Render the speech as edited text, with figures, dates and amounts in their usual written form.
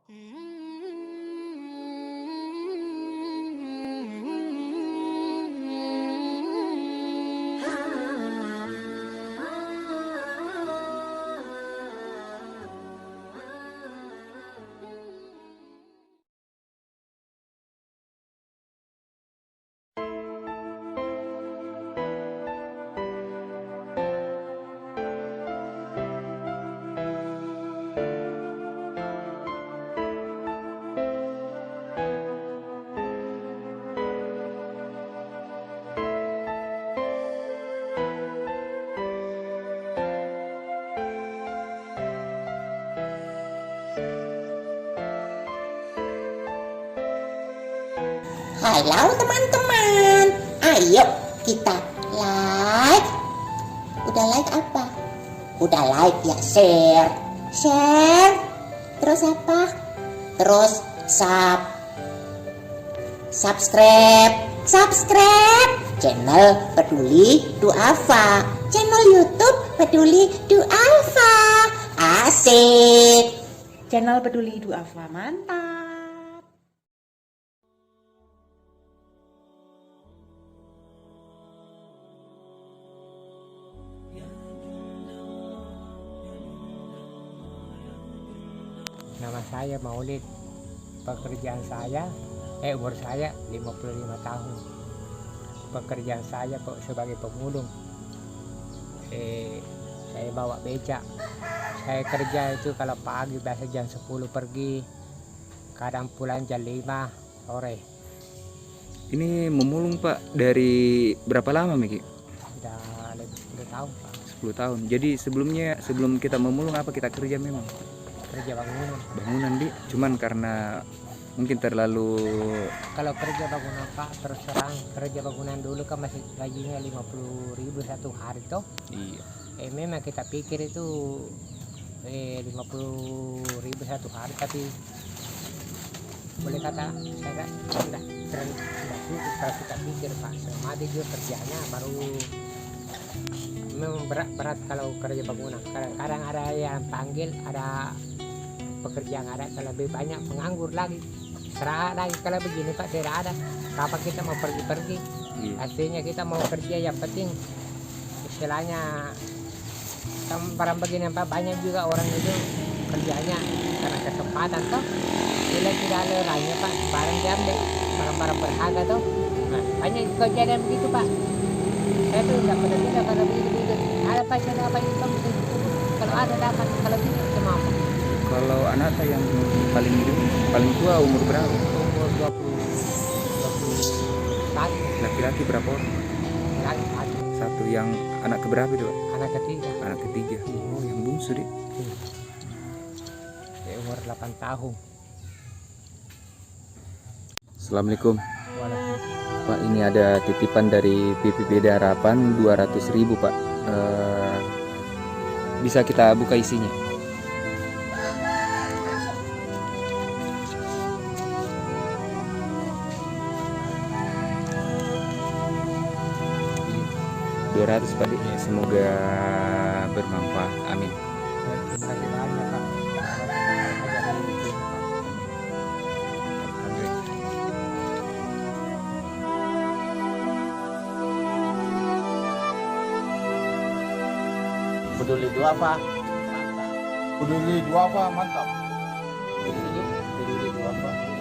Halo teman-teman, ayo kita like. Udah like apa? Udah like ya share. Terus apa? Terus subscribe channel Peduli Duafa, channel YouTube Peduli Duafa. Asik. Channel Peduli Duafa, mantap. Nama saya Maulid. Pekerjaan saya, umur saya 55 tahun. Pekerjaan saya sebagai pemulung. Saya bawa becak. Saya kerja itu kalau pagi biasa jam 10 pergi. Kadang pulang jam 5 sore. Ini memulung Pak dari berapa lama Miki? Sudah lebih 10 tahun Pak. 10 tahun. Jadi sebelum kita memulung apa kita kerja memang? Kerja Bangunan di, cuman karena mungkin terlalu. Kalau kerja bangunan Pak, terus terang kerja bangunan dulu kan masih gajinya 50.000 satu hari toh. Iya. Memang kita pikir itu 50.000 satu hari, tapi boleh kata saya sudah cukup kalau kita pikir Pak. Selama ada juga kerjanya baru memang berat kalau kerja bangunan. Kadang-kadang ada yang panggil, ada pekerjaan ada, kalau lebih banyak penganggur lagi. Serah lagi kalau begini Pak, tidak ada kapan kita mau pergi-pergi. Artinya kita mau kerja, yang penting istilahnya barang begini Pak, banyak juga orang itu kerjanya karena kesempatan toh. Bila tidak ada lainnya Pak, barang diambil, barang-barang berharga toh. Nah, banyak kejadian begitu Pak. Saya tuh tidak pernah tidak karena begitu. Ada Pak, saya apa itu kalau ada dapat, kalau tidak semua. Kalau anak yang paling tua umur berapa? Umur 20. Laki-laki berapa orang? Laki-laki Satu. Yang anak keberapa itu? anak ketiga. Anak ketiga. Oh, yang bungsu deh. Umur 8 tahun. Assalamualaikum. Waalaikumsalam. Pak, ini ada titipan dari PPBD Harapan 200.000 Pak. Bisa kita buka isinya? Pak, semoga bermanfaat. Amin. Terima kasih banyak Pak. Peduli Duafa, Peduli Duafa, mantap. Peduli Duafa.